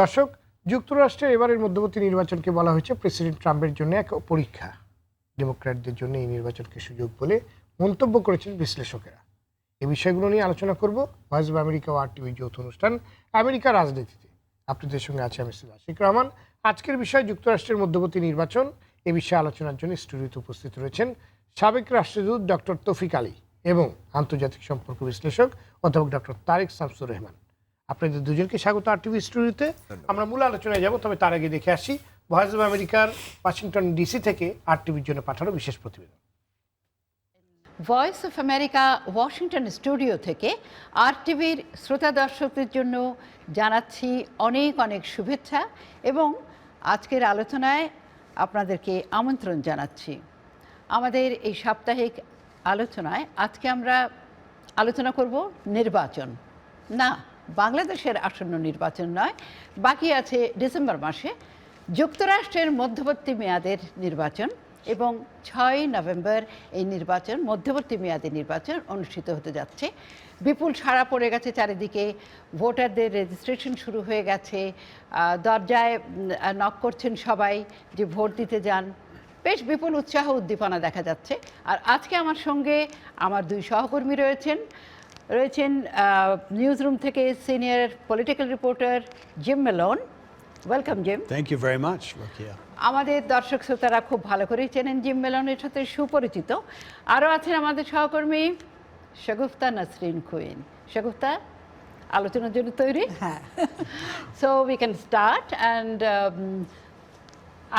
দর্শক, যুক্তরাষ্ট্রের এবারের মধ্যবর্তী নির্বাচনকে বলা হয়েছে প্রেসিডেন্ট ট্রাম্পের জন্য এক পরীক্ষা। ডেমোক্র্যাটদের জন্য এই নির্বাচনকে সুযোগ বলে মন্তব্য করেছেন বিশ্লেষকেরা। এই বিষয়গুলো নিয়ে আলোচনা করব ভয়েস অব আমেরিকা ও RTV যৌথ অনুষ্ঠান আমেরিকা রাজনীতিতে। আপনাদের সঙ্গে আছে আমি আশিক রহমান। আজকের বিষয় যুক্তরাষ্ট্রের মধ্যবর্তী নির্বাচন। এ বিষয়ে আলোচনার জন্য স্টুডিওতে উপস্থিত রয়েছেন সাবেক রাষ্ট্রদূত ডক্টর তৌফিক আলী এবং আন্তর্জাতিক সম্পর্ক বিশ্লেষক অধ্যাপক ডক্টর তারেক শামসুর রহমান। আপনাদের দুজনকে স্বাগত RTV স্টুডিওতে। আমরা মূল আলোচনায় যাব, তবে তার আগে দেখে আসি ভয়েস অব আমেরিকার ওয়াশিংটন ডিসি থেকে RTVর জন্য পাঠানো বিশেষ প্রতিবেদন। Voice of America Washington studio থেকে RTVর শ্রোতা দর্শকদের জন্য জানাচ্ছি অনেক অনেক শুভেচ্ছা এবং আজকের আলোচনায় আপনাদেরকে আমন্ত্রণ জানাচ্ছি। আমাদের এই সাপ্তাহিক আলোচনায় আজকে আমরা আলোচনা করব নির্বাচন, না বাংলাদেশের আসন্ন নির্বাচন নয়, বাকি আছে ডিসেম্বর মাসে যুক্তরাষ্ট্রের মধ্যবর্তী মেয়াদের নির্বাচন এবং 6 নভেম্বর এই নির্বাচন মধ্যবর্তী মেয়াদের নির্বাচন অনুষ্ঠিত হতে যাচ্ছে। বিপুল সাড়া পড়ে গেছে চারিদিকে, ভোটারদের রেজিস্ট্রেশন শুরু হয়ে গেছে, দরজায় নক করছেন সবাই যে ভোট দিতে যান। বেশ বিপুল উৎসাহ উদ্দীপনা দেখা যাচ্ছে। আর আজকে আমার সঙ্গে আমার দুই সহকর্মী রয়েছেন নিউজ রুম থেকে senior political reporter Jim Mellon. Welcome Jim. Thank you very much Rokeya. আমাদের দর্শক শ্রোতারা খুব ভালো করেই চেনেন জিম মেলনের সাথে সুপরিচিত। আরও আছেন আমাদের সহকর্মী শাগুফতা নাসরিন কুইন। শাগুফতা, আলোচনার জন্য তৈরি? হ্যাঁ। So we can start and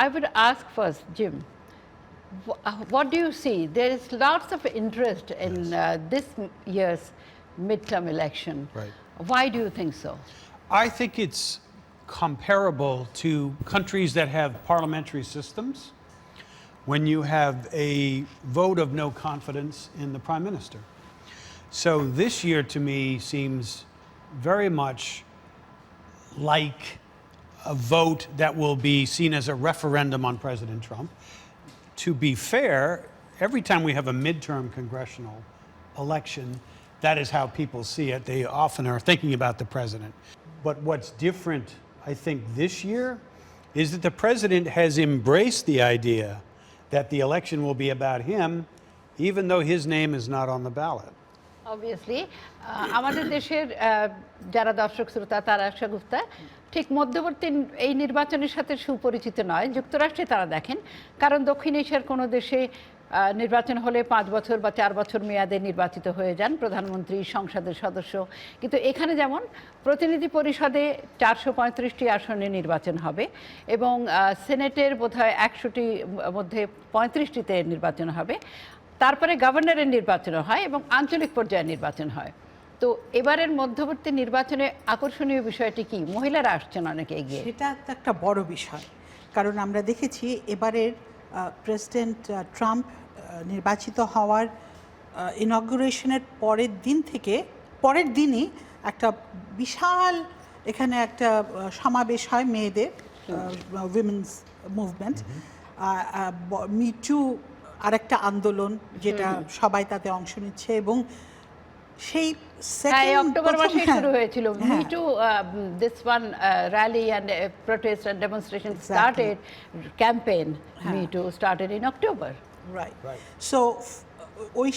I would ask first, Jim, what do you see? There is lots of interest in this year's midterm election. Right. Why do you think so? I think it's comparable to countries that have parliamentary systems when you have a vote of no confidence in the prime minister. So this year to me seems very much like a vote that will be seen as a referendum on President Trump. To be fair, every time we have a midterm congressional election, that is how people see it. They often are thinking about the president. But what's different, I think, this year is that the president has embraced the idea that the election will be about him, even though his name is not on the ballot. Obviously, আমাদের দেশের যারা দর্শক শ্রোতা তারা শাগুফতা ঠিক মধ্যবর্তী এই নির্বাচনের সাথে সুপরিচিত নয়। যুক্তরাষ্ট্রে তারা দেখেন, কারণ দক্ষিণ এশিয়ার কোনো দেশে নির্বাচন হলে 5 বছর বা 4 বছর মেয়াদে নির্বাচিত হয়ে যান প্রধানমন্ত্রী, সংসদের সদস্য। কিন্তু এখানে যেমন প্রতিনিধি পরিষদে 435টি আসনে নির্বাচন হবে এবং সেনেটের বোধহয় 100টির মধ্যে 35টিতে নির্বাচন হবে। তারপরে গভর্নরের নির্বাচন হয় এবং আঞ্চলিক পর্যায়ে নির্বাচন হয়। তো এবারের মধ্যবর্তী নির্বাচনে আকর্ষণীয় বিষয়টি কি? মহিলারা আসছেন অনেকে এগিয়ে। সেটা একটা বড় বিষয়, কারণ আমরা দেখেছি এবারের প্রেসিডেন্ট ট্রাম্প নির্বাচিত হওয়ার ইনগ্রেশনের পরের দিনই একটা বিশাল এখানে একটা সমাবেশ হয় মেয়েদের, উইমেন্স মুভমেন্ট, মি টু আরেকটা আন্দোলন, যেটা সবাই তাতে অংশ নিচ্ছে এবং সেই অক্টোবর মাসে শুরু হয়েছিল me to this one rally and protest and demonstration started, campaign me two started in October. Right. So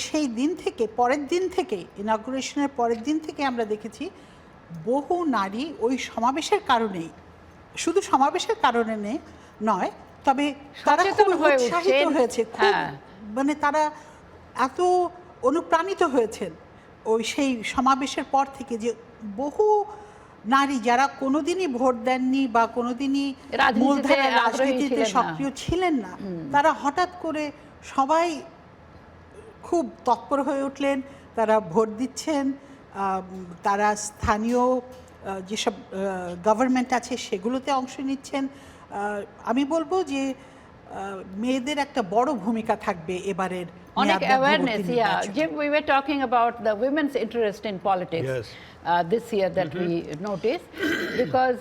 সেই দিন থেকে, পরের দিন থেকে, ইনগ্রেশনের পরের দিন থেকে আমরা দেখেছি বহু নারী ওই সমাবেশের কারণেই, শুধু সমাবেশের কারণে নয়, তবে তারা খুব উৎসাহিত হয়েছে, মানে তারা এত অনুপ্রাণিত হয়েছেন ওই সেই সমাবেশের পর থেকে যে বহু নারী যারা কোনোদিনই ভোট দেননি বা কোনোদিনই মূলধারার রাজনীতিতে সক্রিয় ছিলেন না, তারা হঠাৎ করে সবাই খুব তৎপর হয়ে উঠলেন, তারা ভোট দিচ্ছেন, তারা স্থানীয় যেসব গভর্নমেন্ট আছে সেগুলোতে অংশ নিচ্ছেন। আমি বলবো যে মেয়েদের একটা বড় ভূমিকা থাকবে এবারের অনেক awareness. Jim, we were talking about the women's interest in politics. Yes. This year that we noticed because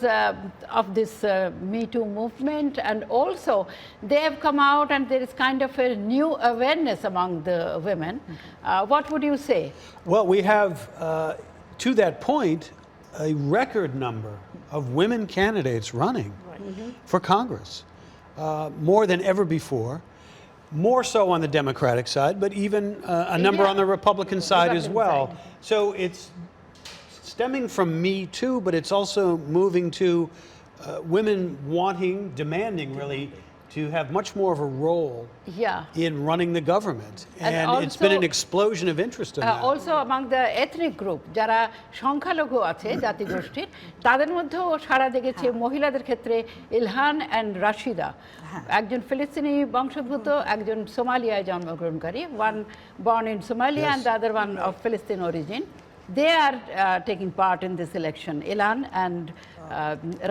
of this Me Too movement, and also they have come out and there is kind of a new awareness among the women. What would you say? Well, we have, to that point, a record number of women candidates running for Congress, more than ever before. More so on the Democratic side, but even a number on the Republican side as well. So it's stemming from Me Too, but it's also moving to women wanting, demanding really, to have much more of a role in running the government. And it's been an explosion of interest in that. Also among the ethnic group, যারা সংখ্যালঘু আছে জাতিগোষ্ঠীর, তাদের মধ্যেও সারা দেখেছে মহিলাদের ক্ষেত্রে Ilhan and Rashida, একজন ফিলিস্তিনি বংশোদ্ভূত, একজন সোমালিয়ায় জন্মগ্রহণকারী, one born in Somalia and the other one of Philistine origin. They are taking part in this election, Ilan and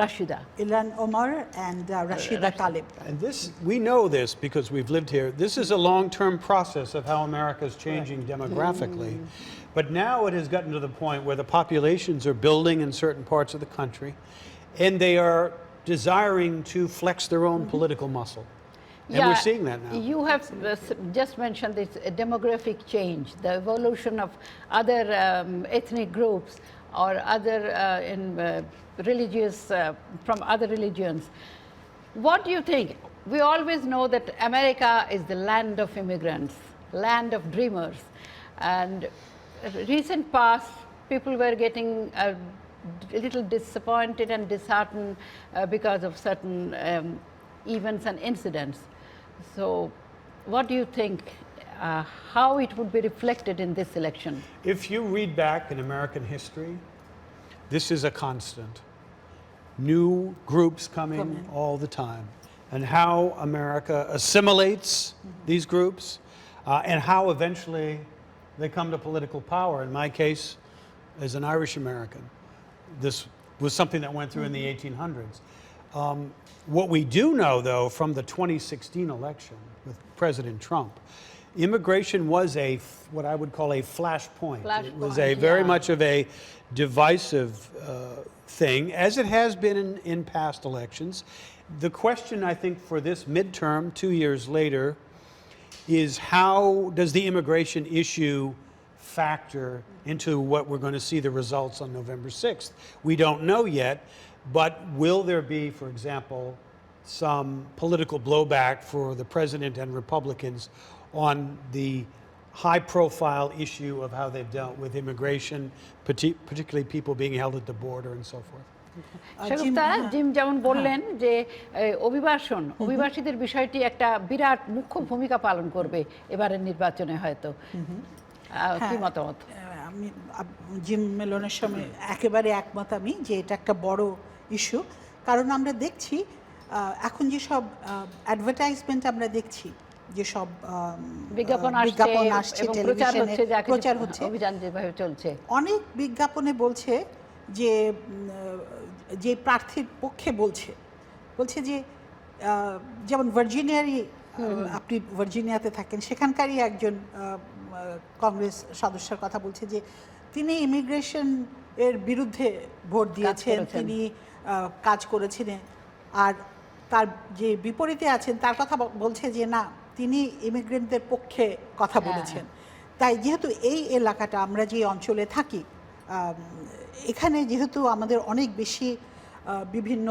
Rashida. Ilan Omar and Rashida Talib. And this, we know this because we've lived here. This is a long-term process of how America is changing demographically. But now it has gotten to the point where the populations are building in certain parts of the country, and they are desiring to flex their own political muscle. And we're seeing that now. You have just mentioned this demographic change, the evolution of other ethnic groups or other religious, from other religions. What do you think? We always know that America is the land of immigrants, land of dreamers. And recent past, people were getting a little disappointed and disheartened because of certain events and incidents. So what do you think, how it would be reflected in this election? If you read back in American history, this is a constant. New groups coming all the time, and how America assimilates these groups, and how eventually they come to political power. In my case, as an Irish American, this was something that went through in the 1800s. What we do know, though, from the 2016 election with President Trump, immigration was what I would call a flashpoint. It was very much of a divisive thing, as it has been in past elections. The question, I think, for this midterm, 2 years later, is how does the immigration issue factor into what we're going to see the results on November 6th? We don't know yet. But will there be, for example, some political blowback for the president and Republicans on the high-profile issue of how they've dealt with immigration, particularly people being held at the border and so forth? Shagufta Jim যেমন বললেন যে অভিবাসীদের বিষয়টি একটা বিরাট মুখ্য ভূমিকা পালন করবে এবারের নির্বাচনে হয়তো। কি মতামত? আমি জিম মেলনের সঙ্গে একেবারে একমত আমি যে এটা একটা বড় ইস্যু, কারণ আমরা দেখছি এখন যেসব অ্যাডভার্টাইজমেন্ট আমরা দেখছি, যেসব বিজ্ঞাপন আসছে, টেলিভিশনে প্রচার হচ্ছে, অভিযান যেভাবে চলছে, অনেক বিজ্ঞাপনে বলছে যে যে প্রার্থীর পক্ষে বলছে যে যেমন ভার্জিনিয়ারই, আপনি ভার্জিনিয়াতে থাকেন, সেখানকারই একজন কংগ্রেস সদস্যের কথা বলছে যে তিনি ইমিগ্রেশন এর বিরুদ্ধে ভোট দিয়েছেন, তিনি কাজ করেছিলেন, আর তার যে বিপরীতে আছেন তার কথা বলছে যে না, তিনি ইমিগ্রেন্টদের পক্ষে কথা বলেছেন। তাই যেহেতু এই এলাকাটা, আমরা যে অঞ্চলে থাকি, এখানে যেহেতু আমাদের অনেক বেশি বিভিন্ন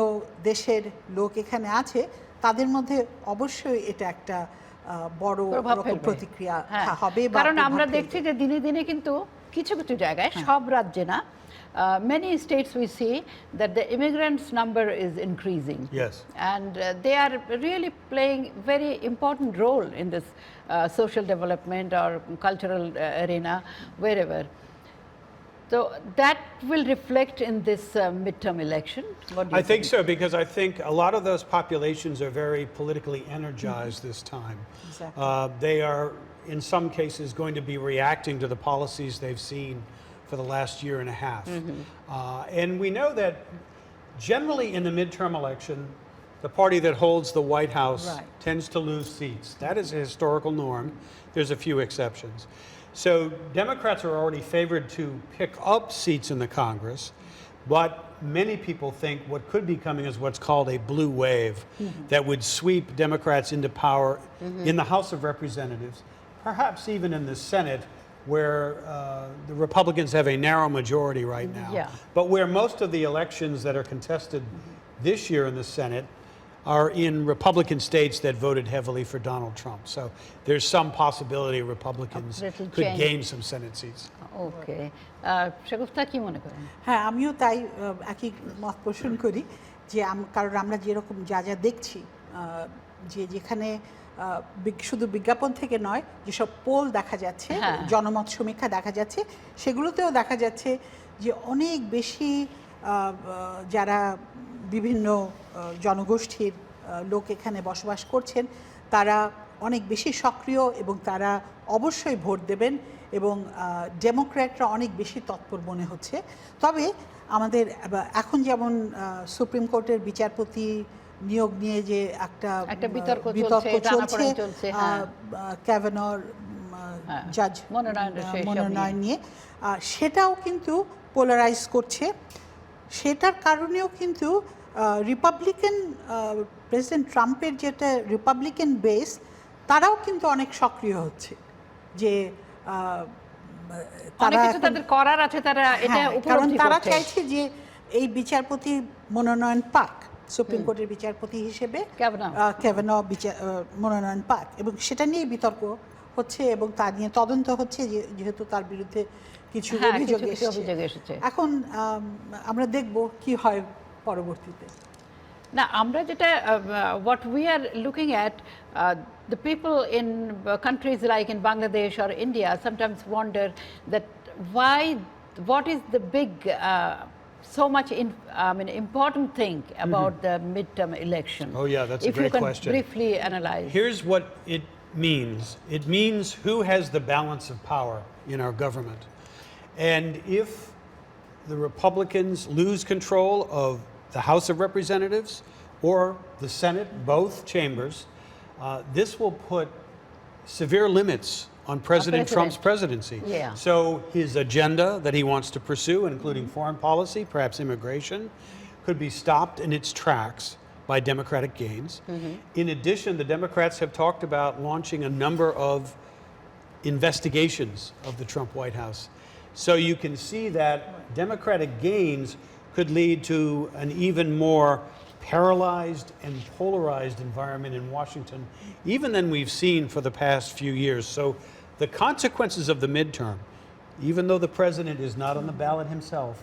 দেশের লোক এখানে আছে, তাদের মধ্যে অবশ্যই এটা একটা বড় প্রতিক্রিয়া হবে। কারণ আমরা দেখছি যে দিনে দিনে কিন্তু কিছু কিছু জায়গায়, সব রাজ্যে না, many states we see that the immigrants number is increasing. Yes. And they are really playing very important role in this social development or cultural arena, wherever. So that will reflect in this midterm election. What do you think so, because I think a lot of those populations are very politically energized this time. Exactly. They are, in some cases, going to be reacting to the policies they've seen for the last year and a half. And we know that generally in the midterm election, the party that holds the White House tends to lose seats. That is a historical norm. There's a few exceptions. So Democrats are already favored to pick up seats in the Congress, but many people think what could be coming is what's called a blue wave that would sweep Democrats into power in the House of Representatives, perhaps even in the Senate, where the Republicans have a narrow majority right now. Yeah. But where most of the elections that are contested this year in the Senate are in Republican states that voted heavily for Donald Trump. So there's some possibility Republicans little could change. gain some Senate seats. ওকে শাগুফতা কি মনে করেন? হ্যাঁ, আমিও তাই একই মত পোষণ করি যে কারণ আমরা যেরকম যা যা দেখছি যে যেখানে শুধু বিজ্ঞাপন থেকে নয়, যেসব পোল দেখা যাচ্ছে, জনমত সমীক্ষা দেখা যাচ্ছে, সেগুলোতেও দেখা যাচ্ছে যে অনেক বেশি যারা বিভিন্ন জনগোষ্ঠীর লোক এখানে বসবাস করছেন তারা অনেক বেশি সক্রিয় এবং তারা অবশ্যই ভোট দেবেন এবং ডেমোক্র্যাটরা অনেক বেশি তৎপর মনে হচ্ছে। তবে আমাদের এখন যেমন সুপ্রিম কোর্টের বিচারপতি নিয়োগ নিয়ে যে একটা বিতর্ক চলছে ক্যাভানর জাজ মনোনয়ন নিয়ে, সেটাও কিন্তু পোলারাইজ করছে। সেটার কারণেও কিন্তু রিপাবলিকান প্রেসিডেন্ট ট্রাম্পের যেটা রিপাবলিকান বেস তারাও কিন্তু অনেক সক্রিয় হচ্ছে যে তাদের করার আছে, তারা এটা কারণ তারা চাইছে যে এই বিচারপতি মনোনয়ন পাক, সুপ্রিম কোর্টের বিচারপতি হিসেবে ক্যাভানর মনোনয়ন পাক, এবং সেটা নিয়ে বিতর্ক হচ্ছে এবং তা নিয়ে তদন্ত হচ্ছে যেহেতু তার বিরুদ্ধে কিছু অভিযোগ এসেছে। এখন আমরা দেখব কি হয় পরবর্তীতে। না, আমরা যেটা what we are looking at, the people in countries like in Bangladesh or India sometimes wonder that what is the big so much important thing about the midterm election. Oh yeah, that's a great question. If you can briefly analyze. Here's what it means. It means who has the balance of power in our government. And if the Republicans lose control of the House of Representatives or the Senate, both chambers, this will put severe limits on President Trump's presidency. Yeah. So his agenda that he wants to pursue, including foreign policy, perhaps immigration, could be stopped in its tracks by Democratic gains. In addition, the Democrats have talked about launching a number of investigations of the Trump White House. So you can see that Democratic gains could lead to an even more paralyzed and polarized environment in Washington, even than we've seen for the past few years. So the consequences of the midterm, even though the president is not on the ballot himself,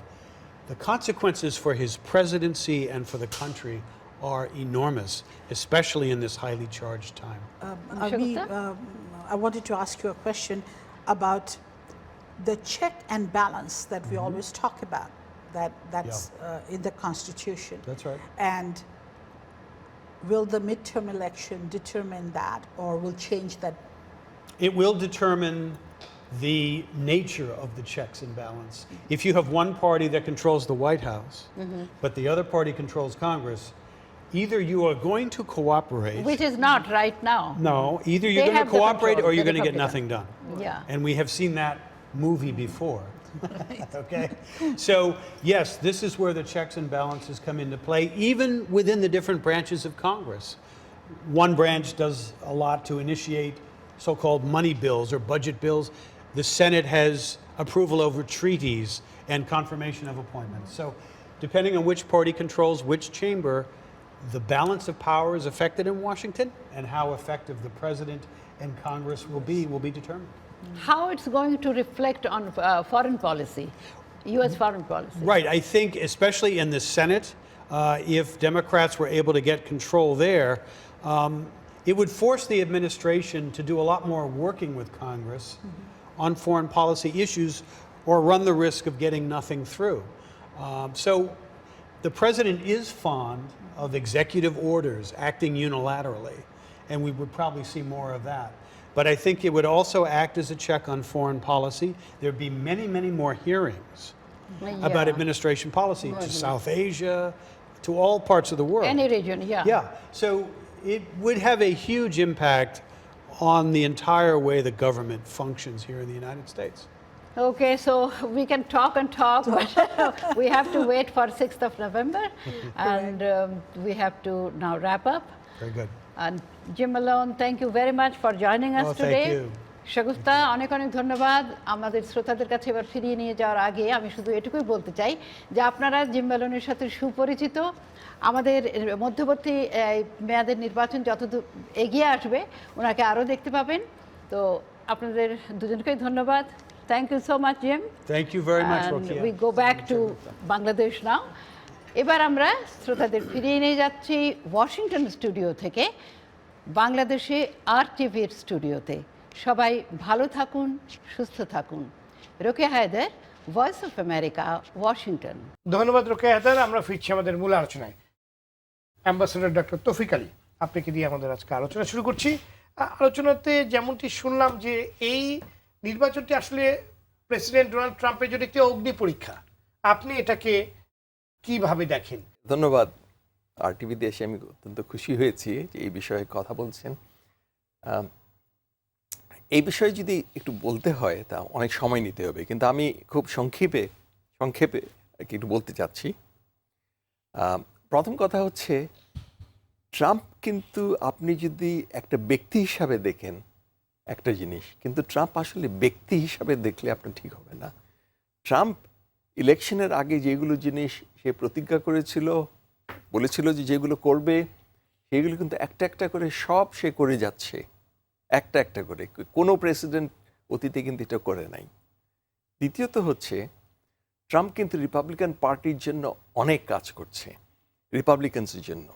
the consequences for his presidency and for the country are enormous, especially in this highly charged time. I wanted to ask you a question about the check and balance that we always talk about, that's in the Constitution. That's right. And will the midterm election determine that, or will change that? It will determine the nature of the checks and balance. If you have one party that controls the White House, but the other party controls Congress, either you are going to cooperate. Which is not right now. No, either you're going to cooperate or you're going to get nothing done. Yeah. And we have seen that movie before. Okay? So, yes, this is where the checks and balances come into play, even within the different branches of Congress. One branch does a lot to initiate so-called money bills or budget bills. The Senate has approval over treaties and confirmation of appointments. So, depending on which party controls which chamber, the balance of power is affected in Washington, and how effective the president and Congress will be determined. How it's going to reflect on foreign policy, U.S. foreign policy? Right. I think especially in the Senate, if Democrats were able to get control there, it would force the administration to do a lot more working with Congress on foreign policy issues, or run the risk of getting nothing through. So the president is fond of executive orders acting unilaterally, and we would probably see more of that. But I think it would also act as a check on foreign policy. There'd be many, many more hearings about administration policy to South Asia, to all parts of the world. Any region, yeah. Yeah. So it would have a huge impact on the entire way the government functions here in the United States. Okay, so we can talk and talk, but we have to wait for 6th of November, and we have to now wrap up. Very good. And Jim Malone, thank you very much for joining us today. Thank you. Shagufta, অনেক অনেক ধন্যবাদ। আমাদের শ্রোতাদের কাছে এবার ফিরিয়ে নিয়ে যাওয়ার আগে আমি শুধু এটুকুই বলতে চাই যে আপনারা জিম ম্যালোনের সাথে সুপরিচিত। আমাদের মধ্যবর্তী মেয়াদের নির্বাচন যত এগিয়ে আসবে ওনাকে আরও দেখতে পাবেন। তো আপনাদের দুজনকেই ধন্যবাদ। Thank you so much Jim. Thank you very much, And Rokeya. we go back to Bangladesh now. এবার আমরা শ্রোতাদের ফিরিয়ে নিয়ে যাচ্ছি ওয়াশিংটন স্টুডিও থেকে বাংলাদেশে RTVর স্টুডিওতে। সবাই ভালো থাকুন, সুস্থ থাকুন। Rokeya Haider, voice of America, Washington. ধন্যবাদ রোকেয়া হায়দার। আমরা ফিরছি আমাদের মূল আলোচনায়। অ্যাম্বাসেডর ডক্টর তৌফিক আলী, আপনাকে দিয়ে আমাদের আজকে আলোচনা শুরু করছি। আলোচনাতে যেমনটি শুনলাম যে এই নির্বাচনটি আসলে প্রেসিডেন্ট ডোনাল্ড ট্রাম্পের জন্য একটি অগ্নি পরীক্ষা। আপনি এটাকে কিভাবে দেখেন? ধন্যবাদ। আরটিভিতে এসে আমি অত্যন্ত খুশি হয়েছি যে এই বিষয়ে কথা বলছেন। এই বিষয়ে যদি একটু বলতে হয় তা অনেক সময় নিতে হবে, কিন্তু আমি খুব সংক্ষেপে একটু বলতে চাচ্ছি। প্রথম কথা হচ্ছে, ট্রাম্প কিন্তু আপনি যদি একটা ব্যক্তি হিসাবে দেখেন একটা জিনিস, কিন্তু ট্রাম্প আসলে ব্যক্তি হিসাবে দেখলে আপনার ঠিক হবে না। ট্রাম্প ইলেকশনের আগে যেগুলো জিনিস সে প্রতিজ্ঞা করেছিল, বলেছিল যে যেগুলো করবে, সেগুলো কিন্তু একটা একটা করে সব সে করে যাচ্ছে, একটা একটা করে। কোনো প্রেসিডেন্ট অতীতে কিন্তু এটা করে নাই। দ্বিতীয়ত হচ্ছে, ট্রাম্প কিন্তু রিপাবলিকান পার্টির জন্য অনেক কাজ করছে, রিপাবলিকানসের জন্য,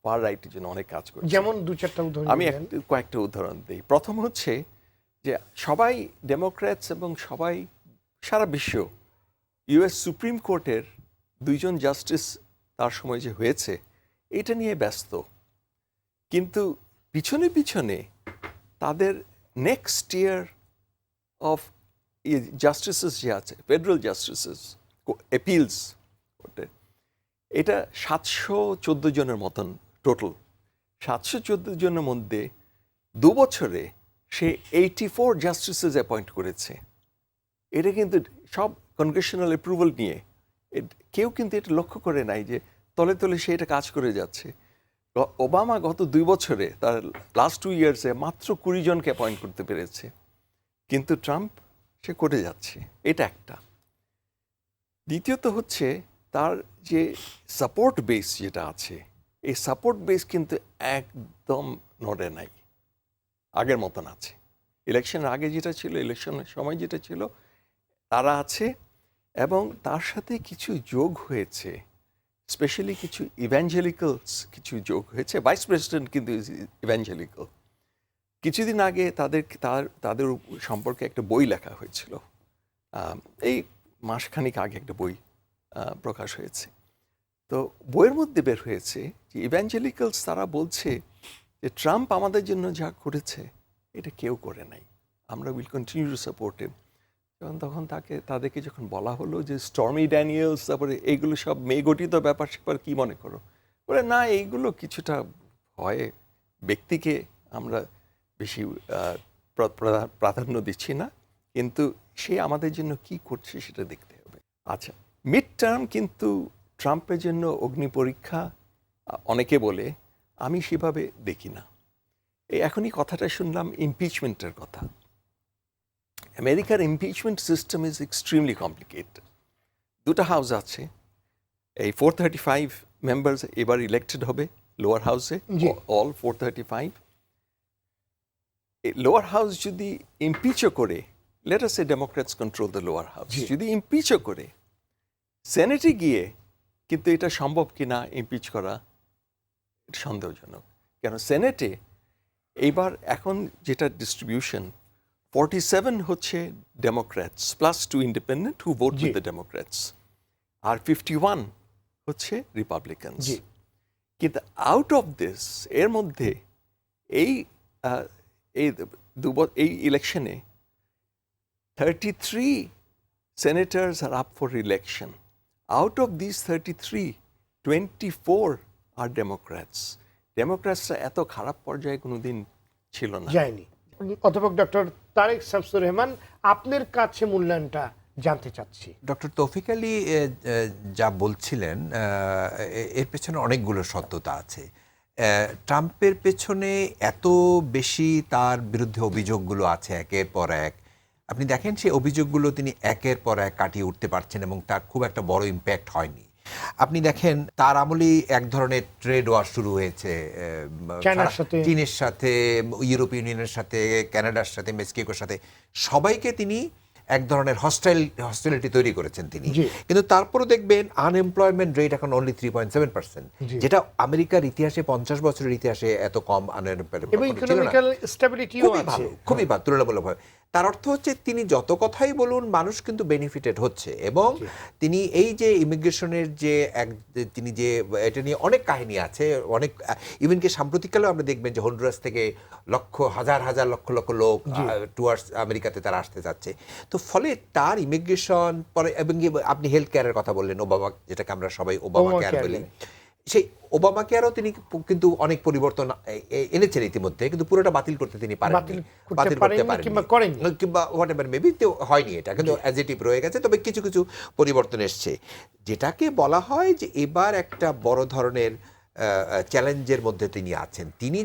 ফার রাইটের জন্য অনেক কাজ করছে। যেমন দু চারটা উদাহরণ আমি কয়েকটা উদাহরণ দিই। প্রথম হচ্ছে যে সবাই ডেমোক্র্যাটস এবং সবাই সারা বিশ্ব ইউএস সুপ্রিম কোর্টের দুইজন জাস্টিস তার সময় যে হয়েছে এটা নিয়ে ব্যস্ত, কিন্তু পিছনে পিছনে তাদের নেক্সট ইয়ার অফ জাস্টিসেস যে আছে, ফেডারেল জাস্টিসেস অ্যাপিলস কোর্টে, এটা 714 জনের মতন টোটাল। 714 জনের মধ্যে 2 বছরে সে 84 জাস্টিসেস অ্যাপয়েন্ট করেছে। এটা কিন্তু সব কনগ্রেশনাল অ্যাপ্রুভাল নিয়ে। কেউ কিন্তু এটা লক্ষ্য করে নাই যে তলে তলে সে এটা কাজ করে যাচ্ছে। ওবামা গত 2 বছরে, তার লাস্ট 2 ইয়ার্সে মাত্র 20 জনকে অ্যাপয়েন্ট করতে পেরেছে, কিন্তু ট্রাম্প সে করে যাচ্ছে। এটা একটা। দ্বিতীয়ত হচ্ছে, তার যে সাপোর্ট বেস যেটা আছে, এই সাপোর্ট বেস কিন্তু একদম নড়ে নাই, আগের মতন আছে। ইলেকশনের আগে যেটা ছিল, ইলেকশনের সময় যেটা ছিল, তারা আছে। এবং তার সাথে কিছু যোগ হয়েছে, স্পেশালি কিছু ইভ্যাঞ্জেলিক্যালস কিছু যোগ হয়েছে। ভাইস প্রেসিডেন্ট কিন্তু ইভ্যাঞ্জেলিক্যাল। কিছুদিন আগে তাদের সম্পর্কে একটা বই লেখা হয়েছিল, এই মাসখানিক আগে একটা বই প্রকাশ হয়েছে। তো বইয়ের মধ্যে বের হয়েছে যে ইভ্যাঞ্জেলিক্যালস তারা বলছে যে ট্রাম্প আমাদের জন্য যা করেছে এটা কেউ করে নাই, আমরা will continue to support him. তখন তাদেরকে যখন বলা হলো যে স্টর্মি ড্যানিয়েলস, তারপরে এইগুলো সব মেয়ে-গঠিত ব্যাপার স্যাপার কী মনে করো, বলে না এইগুলো কিছুটা হয়, ব্যক্তিকে আমরা বেশি প্রাধান্য দিচ্ছি না, কিন্তু সে আমাদের জন্য কি করছে সেটা দেখতে হবে। আচ্ছা, মিড টার্ম কিন্তু ট্রাম্পের জন্য অগ্নি পরীক্ষা অনেকে বলে, আমি সেভাবে দেখি না। এই এখনই কথাটা শুনলাম ইমপিচমেন্টের কথা। আমেরিকার impeachment system is extremely complicated. 2টা হাউস আছে, এই 435 মেম্বার্স এবার ইলেক্টেড হবে লোয়ার হাউসে, অল 435। লোয়ার হাউস যদি ইমপিচও করে, let us say Democrats control the lower house, যদি ইমপিচও করে, সেনেটে গিয়ে কিন্তু এটা সম্ভব কিনা ইমপিচ করা সন্দেহজনক। কেন সেনেটে এইবার এখন যেটা ডিস্ট্রিবিউশন, 47 হচ্ছে Democrats plus 2 independent who vote with the Democrats, আর 51 হচ্ছে রিপাবলিকানস। কিন্তু আউট অফ দিস, এর মধ্যে এই ইলেকশনে 33 senators are up for election. Out of these 33, 24 are Democrats. Democratsরা এত খারাপ পর্যায়ে কোনোদিন ছিল না, যায়নি। অধ্যাপক ডক্টর তারেক শামসুর রহমান, আপনার কাছে মূল্যায়নটা জানতে চাচ্ছি। ডক্টর তৌফিক আলী যা বলছিলেন এর পেছনে অনেকগুলো সত্যতা আছে। ট্রাম্পের পেছনে এত বেশি তার বিরুদ্ধে অভিযোগগুলো আছে একের পর এক। আপনি দেখেন সেই অভিযোগগুলো তিনি একের পর এক কাটিয়ে উঠতে পারছেন এবং তার খুব একটা বড় ইম্প্যাক্ট হয়নি। আপনি দেখেন তার আমলেই এক ধরনের ট্রেড ওয়ার শুরু হয়েছে চীনের সাথে, ইউরোপিয়ান ইউনিয়নের সাথে, কানাডার সাথে, মেক্সিকোর সাথে, সবাইকে তিনি এক ধরনের হস্টিলিটি তৈরি করেছেন তিনি। কিন্তু তারপরে দেখবেন আনএমপ্লয়মেন্ট রেট এখন অনলি 3.7%, যেটা আমেরিকার ইতিহাসে 50 বছরের ইতিহাসে এত কম আনএমপ্লয়মেন্ট ছিল না। খুবই ভালো তুলনামূলকভাবে। তার অর্থ হচ্ছে তিনি যত কথাই বলুন মানুষ কিন্তু বেনিফিটেড হচ্ছে। এবং তিনি এই যে ইমিগ্রেশনের যে তিনি যে এটা নিয়ে অনেক কাহিনী আছে, অনেক ইভেনকি সাম্প্রতিককালেও আমরা দেখবেন যে হন্ডুরাস থেকে হাজার লক্ষ লোক টুয়ার্ডস আমেরিকাতে তারা আসতে যাচ্ছে। তো ফলে তার ইমিগ্রেশন পরে, এবং আপনি হেলথ কেয়ারের কথা বললেন, ওবামা, যেটাকে আমরা সবাই ওবামা কেয়ার বলি, সেই ওবামা কেয়ারও তিনি কিন্তু অনেক পরিবর্তন এনেছেন ইতিমধ্যে, কিন্তু পুরোটা বাতিল করতে তিনি বাতিল করতে পারেন কিংবা হোয়াট এভার মেবি হয়নি, এটা কিন্তু অ্যাজ ইট ইজ রয়ে গেছে। তবে কিছু কিছু পরিবর্তন এসছে, যেটাকে বলা হয় যে এবার একটা বড় ধরনের চ্যালেঞ্জের মধ্যে তিনি আছেন। তিনি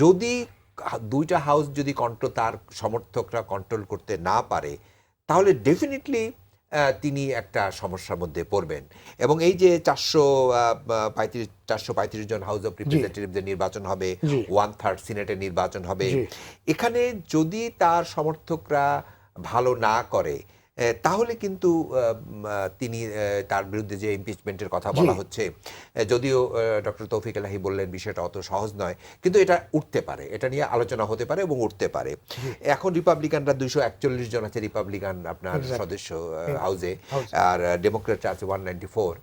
যদি দুইটা হাউস যদি তার সমর্থকরা কন্ট্রোল করতে না পারে, তাহলে ডেফিনেটলি তিনি একটা সমস্যার মধ্যে পড়বেন। এবং এই যে 435 জন হাউস অফ রিপ্রেজেন্টেটিভদের নির্বাচন হবে, 1/3 সিনেটের নির্বাচন হবে, এখানে যদি তার সমর্থকরা ভালো না করে তাহলে কিন্তু তিনি তার বিরুদ্ধে যে ইমপিচমেন্টের কথা বলা হচ্ছে, যদিও ডক্টর তৌফিক আলাহি বললেন বিষয়টা অত সহজ নয়, কিন্তু এটা উঠতে পারে, এটা নিয়ে আলোচনা হতে পারে এবং উঠতে পারে। এখন রিপাবলিকানরা 241 জন আছে রিপাবলিকান আপনার সদস্য হাউসে, আর ডেমোক্রেটরা আছে 194।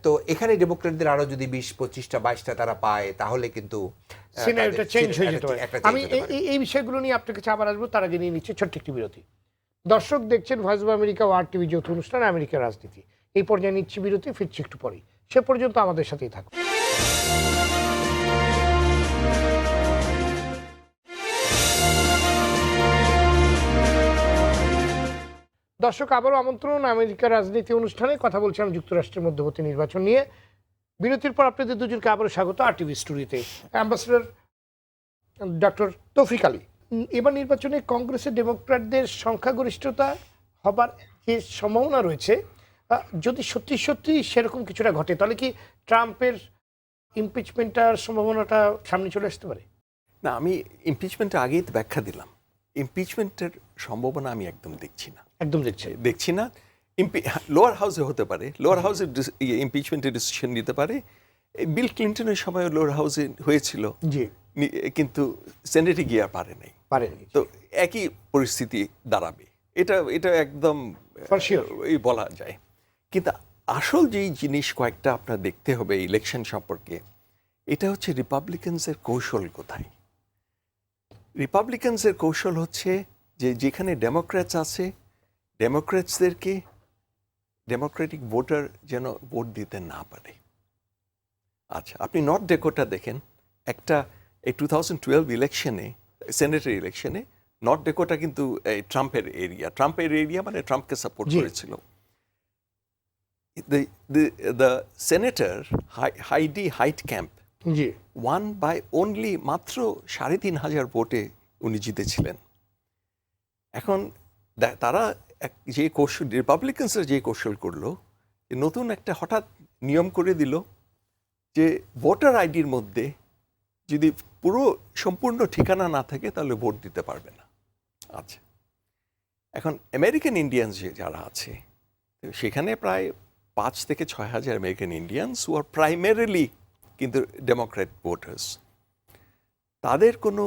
তো এখানে ডেমোক্রেটদের আরো যদি 20-25টা 22টা তারা পায়, তাহলে কিন্তু সিনারিওটা চেঞ্জ হয়ে যেতে পারে। আমি এই বিষয়গুলো নিয়ে আপনার কাছে আবার আসবো, তার আগে নিয়ে নিচ্ছি ছোট্ট একটি বিরতি। দর্শক দেখছেন ভয়েস অব আমেরিকা ও RTV যৌথ অনুষ্ঠান আমেরিকার রাজনীতি। এই পর্যায়ে নিচ্ছি বিরতি, ফিরছি একটু পরেই। সে পর্যন্ত আমাদের সাথেই থাকুন। দর্শক আবারও আমন্ত্রণ আমেরিকার রাজনীতি অনুষ্ঠানে। কথা বলছিলাম যুক্তরাষ্ট্রের মধ্যবর্তী নির্বাচন নিয়ে। বিরতির পর আপনাদের দুজনকে আবারও স্বাগত RTV স্টুডিওতে। অ্যাম্বাসেডর ডক্টর তৌফিক আলী, এবার নির্বাচনে কংগ্রেসের ডেমোক্র্যাটদের সংখ্যাগরিষ্ঠতা হবার যে সম্ভাবনা রয়েছে, যদি সত্যি সত্যি সেরকম কিছুটা ঘটে, তাহলে কি ট্রাম্পের ইমপিচমেন্টের সম্ভাবনাটা সামনে চলে আসতে পারে? না, আমি ইমপিচমেন্টের আগেই তো ব্যাখ্যা দিলাম, ইমপিচমেন্টের সম্ভাবনা আমি একদম দেখছি না। লোয়ার হাউসে হতে পারে, লোয়ার হাউসে ইমপিচমেন্টের ডিসিশন নিতে পারে। বিল ক্লিন্টনের সময় লোয়ার হাউসে হয়েছিল, কিন্তু সেনেটে গিয়ে আর পারেনি। তো একই পরিস্থিতি দাঁড়াবে, এটা একদম বলা যায়। কিন্তু আসল যেই জিনিস কয়েকটা আপনার দেখতে হবে ইলেকশন সম্পর্কে, এটা হচ্ছে রিপাবলিকানসের কৌশল কোথায়। রিপাবলিকানসের কৌশল হচ্ছে যে যেখানে ডেমোক্র্যাটস আছে, ডেমোক্র্যাটসদেরকে ডেমোক্রেটিক ভোটার যেন ভোট দিতে না পারে। আচ্ছা, আপনি নর্থ ডেকোটা দেখেন, একটা এই 2012 ইলেকশনে, সেনেটের ইলেকশনে, নর্থ ডেকোটা কিন্তু ট্রাম্পের এরিয়া মানে ট্রাম্পকে সাপোর্ট করেছিল। The senator Heitkamp won by only মাত্র 3,500 ভোটে উনি জিতেছিলেন। এখন তারা যে কৌশল, রিপাবলিকানসরা যে কৌশল করলো, নতুন একটা হঠাৎ নিয়ম করে দিল যে ভোটার আইডির মধ্যে যদি সম্পূর্ণ ঠিকানা না থাকে তাহলে ভোট দিতে পারবে না। আচ্ছা, এখন আমেরিকান ইন্ডিয়ানস যারা আছে, সেখানে প্রায় 5 থেকে 6 হাজার আমেরিকান ইন্ডিয়ানস হু আর প্রাইমারিলি কিন্তু ডেমোক্র্যাট ভোটার্স, তাদের কোনো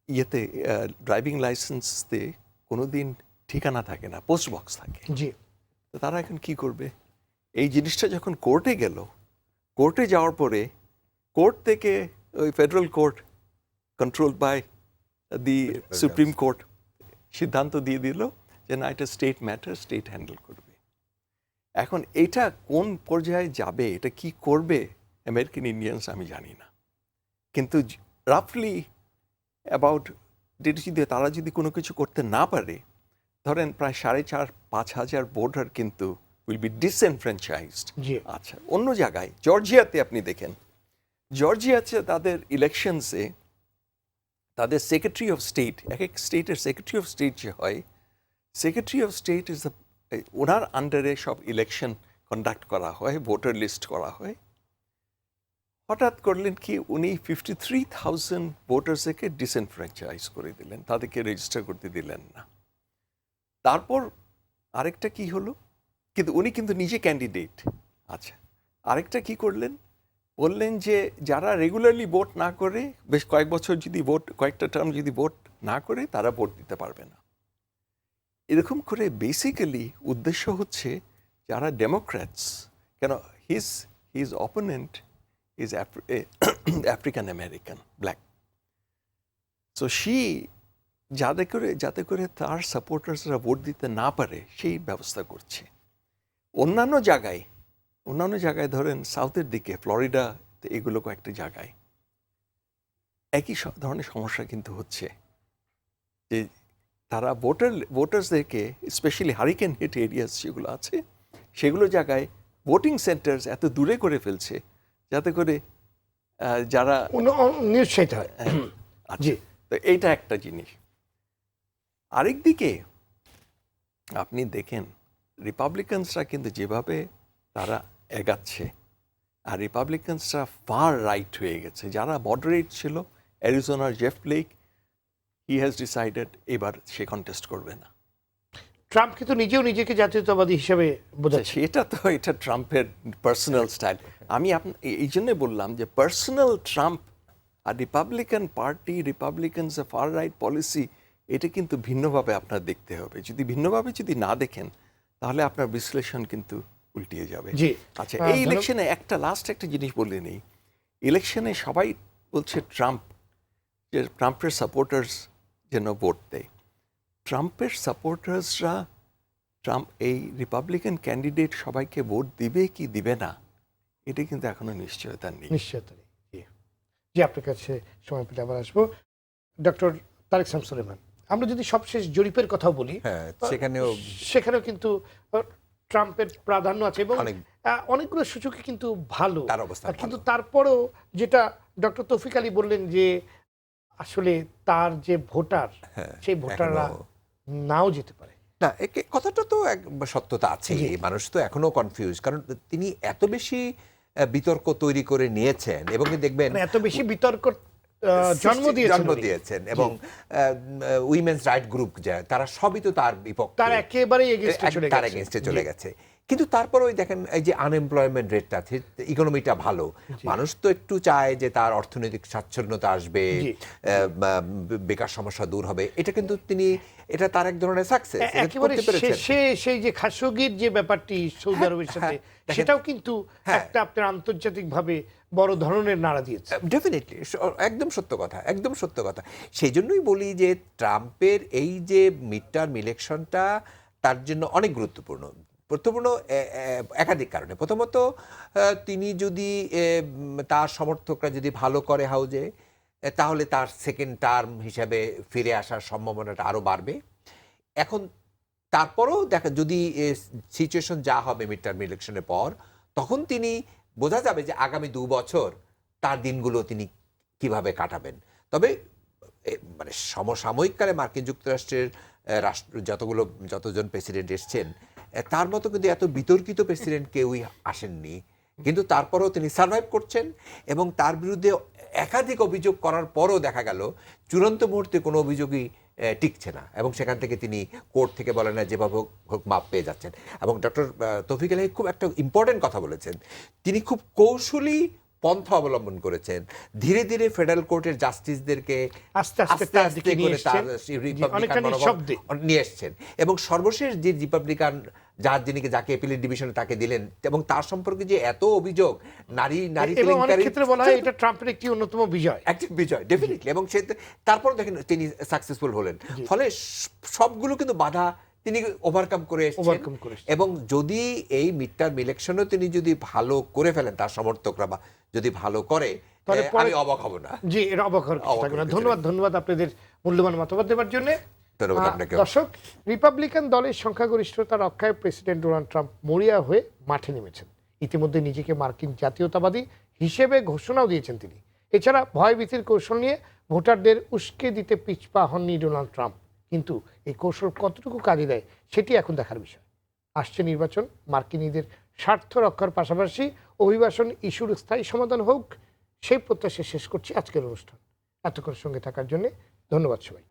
ইয়েতে ড্রাইভিং লাইসেন্সতে কোনো দিন ঠিকানা থাকে না, পোস্ট বক্স থাকে। তো তারা এখন কি করবে? এই জিনিসটা যখন কোর্টে গেল, কোর্টে যাওয়ার পরে কোর্ট থেকে ওই federal court control by the supreme court সিদ্ধান্ত দিয়ে দিল যে না, এটা স্টেট ম্যাটার, স্টেট হ্যান্ডেল করবে। এখন এটা কোন পর্যায়ে যাবে, এটা কি করবে আমেরিকান ইন্ডিয়ানস আমি জানি না, কিন্তু রাফলি অ্যাবাউট তারা যদি কোনো কিছু করতে না পারে, ধরেন প্রায় 4,500-5,000 ভোটার কিন্তু উইল বি ডিসএনফ্র্যাঞ্চাইজড। জি। আচ্ছা, অন্য জায়গায় জর্জিয়াতে আপনি দেখেন, জর্জিয়াতে তাদের ইলেকশনসে তাদের সেক্রেটারি অফ স্টেট, এক এক স্টেটের সেক্রেটারি অফ স্টেট যে হয়, secretary of state is the, ওনার আন্ডারে সব ইলেকশন কন্ডাক্ট করা হয়, ভোটার লিস্ট করা হয়। হঠাৎ করলেন কি, উনি 53,000 ভোটার্সকে ডিসএনফ্র্যাঞ্চাইজ করে দিলেন, তাদেরকে রেজিস্টার করতে দিলেন না। তারপর আরেকটা কি হলো, কিন্তু উনি কিন্তু নিজে ক্যান্ডিডেট। আচ্ছা, আরেকটা কি করলেন, বললেন যে যারা রেগুলারলি ভোট না করে, বেশ কয়েক বছর যদি ভোট, কয়েকটা টার্ম যদি ভোট না করে, তারা ভোট দিতে পারবে না। এরকম করে বেসিক্যালি উদ্দেশ্য হচ্ছে যারা ডেমোক্র্যাটস, কেন his opponent is African American, black, so যাতে করে তার সাপোর্টার্সরা ভোট দিতে না পারে সেই ব্যবস্থা করছে। অন্যান্য জায়গায় ধরেন সাউথের দিকে, ফ্লোরিডা, এগুলো কয়েকটা জায়গায় একই ধরনের সমস্যা কিন্তু হচ্ছে, যে তারা ভোটার্সদেরকে, স্পেশালি হারিকেন হিট এরিয়াস যেগুলো আছে, সেগুলো জায়গায় ভোটিং সেন্টার্স এত দূরে করে ফেলছে যাতে করে যারা নিশ্চিত হয়। জি, তো এইটা একটা জিনিস। আরেকদিকে আপনি দেখেন রিপাবলিকানসরা কিন্তু যেভাবে তারা এগাচ্ছে, আর রিপাবলিকানসরা ফার রাইট হয়ে গেছে। যারা মডারেট ছিল, অ্যারিজোনার Jeff Flake, he has decided এবার সে কন্টেস্ট করবে না। ট্রাম্প কিন্তু নিজেও নিজেকে জাতীয়তাবাদী হিসেবে বোঝাচ্ছে। এটা ট্রাম্পের পার্সোনাল স্টাইল। আমি এই জন্য বললাম যে পার্সোনাল ট্রাম্প আর Republican party, Republicans far right policy, এটা কিন্তু ভিন্নভাবে আপনার দেখতে হবে। ভিন্নভাবে যদি না দেখেন, তাহলে আপনার বিশ্লেষণ কিন্তু উল্টিয়ে যাবে। আচ্ছা, এই ইলেকশনে লাস্ট একটা জিনিস বলে নেই। ইলেকশনে সবাই বলছে ট্রাম্পের সাপোর্টার্স যেন ভোট দেয়। ট্রাম্পের সাপোর্টার্সরা এই রিপাবলিকান ক্যান্ডিডেট সবাইকে ভোট দিবে কি দিবে না, এটা কিন্তু এখনো নিশ্চয়তা নেই। জি, আপনার কাছে সময় পেলে আবার আসবো। ডক্টর তারেক শামসুর রহমান, আমরা যদি সবশেষ জরিপের কথাও বলি, সেখানেও কিন্তু ট্রাম্পের প্রাধান্য আছে এবং অনেকগুলো সূচকে কিন্তু ভালো, কিন্তু তারপরেও যেটা ডক্টর তৌফিক আলী বললেন যে আসলে তার যে ভোটার, সেই ভোটাররা নাও যেতে পারে না। কথাটা তো এক সত্যতা আছে, মানুষ তো এখনো কনফিউজ, কারণ তিনি এত বেশি বিতর্ক তৈরি করে নিয়েছেন এবং দেখবেন এত বেশি বিতর্ক জন্ম দিয়েছেন এবং উইমেন্স রাইট গ্রুপ তারা সবই তো তার বিপক্ষে, তার একেবারেই এগেইনস্টে চলে গেছে। কিন্তু তারপর ওই দেখেন এই যে আনএমপ্লয়মেন্ট রেটটা, ইকোনমিটা ভালো, মানুষ তো একটু চায় যে তার অর্থনৈতিক স্বাচ্ছন্দ্যতা আসবে, বেকার সমস্যা দূর হবে। এটা কিন্তু এটা তার এক ধরনের সাকসেস। একেবারে সেই যে খাশোগির যে ব্যাপারটি সৌদি আরবের সাথে, সেটাও কিন্তু একটা আপনার আন্তর্জাতিকভাবে বড় ধরনের নাড়া দিয়েছে। ডেফিনেটলি, একদম সত্য কথা, একদম সত্য কথা। সেই জন্যই বলি যে ট্রাম্পের এই যে মিড টার্ম ইলেকশনটা তার জন্য অনেক গুরুত্বপূর্ণ একাধিক কারণে। প্রথমত, তিনি যদি তার সমর্থকরা যদি ভালো করে হাউজে, তাহলে তার সেকেন্ড টার্ম হিসাবে ফিরে আসার সম্ভাবনাটা আরও বাড়বে। এখন তারপরেও যদি সিচুয়েশন যা হবে মিড টার্ম ইলেকশনের পর, তখন তিনি বোঝা যাবে যে আগামী 2 বছর তার দিনগুলো তিনি কিভাবে কাটাবেন। তবে মানে সমসাময়িককালে মার্কিন যুক্তরাষ্ট্রের যতজন প্রেসিডেন্ট এসছেন, তার মতো কিন্তু এত বিতর্কিত প্রেসিডেন্ট কেউই আসেননি। কিন্তু তারপরেও তিনি সার্ভাইভ করছেন এবং তার বিরুদ্ধে একাধিক অভিযোগ করার পরও দেখা গেল চূড়ান্ত মুহূর্তে কোনো অভিযোগই টিকছে না এবং সেখান থেকে তিনি কোর্ট থেকে বলেন না, যেভাবে হোক মাপ পেয়ে যাচ্ছেন। এবং ডক্টর তৌফিক আলী খুব একটা ইম্পর্টেন্ট কথা বলেছেন, তিনি খুব কৌশলী পন্থা অবলম্বন করেছেন। ধীরে ধীরে ফেডারেল কোর্টের জাস্টিসদেরকে আস্তে আস্তে করে তার রিপাবলিকান নিয়ে এসছেন এবং সর্বশেষ যে রিপাবলিকান যাকে অ্যাপিলেট ডিভিশনে তাকে দিলেন, এবং তার সম্পর্কে যে এত অভিযোগ নারী ক্ষেত্রে বলা হয় এটা ট্রাম্পের একটি অন্যতম বিজয়, ডেফিনেটলি। এবং তারপর দেখেন তিনি সাকসেসফুল হলেন, ফলে সবগুলো কিন্তু বাধা তিনি ওভারকাম করে এসেছেন। এবং যদি এই মিড টার্ম ইলেকশনও তিনি যদি ভালো করে ফেলেন, তার সমর্থকরা বা যদি ভালো করে, আমি অবাক হব না। জি, এটা অবাক হওয়ার কিছু থাকবে না। ধন্যবাদ আপনাদের মূল্যবান মতামত দেওয়ার জন্য। ধন্যবাদ আপনাকে। দর্শক, রিপাবলিকান দলের সংখ্যাগরিষ্ঠতা রক্ষায় প্রেসিডেন্ট ডোনাল্ড ট্রাম্প মরিয়া হয়ে মাঠে নেমেছেন। ইতিমধ্যে নিজেকে মার্কিন জাতীয়তাবাদী হিসেবে ঘোষণাও দিয়েছেন তিনি। এছাড়া ভয়ভীতির কৌশল নিয়ে ভোটারদের উস্কে দিতে পিছপা হননি ডোনাল্ড ট্রাম্প। কিন্তু এই কৌশল কতটুকু কাজে দেয় সেটি এখন দেখার বিষয়। আসছে নির্বাচন, মার্কিনীদের স্বার্থ রক্ষার পাশাপাশি অভিবাসন ইস্যুর স্থায়ী সমাধান হোক, সেই প্রত্যাশা শেষ করছি আজকের অনুষ্ঠান। এতক্ষণ সঙ্গে থাকার জন্য ধন্যবাদ সবাই।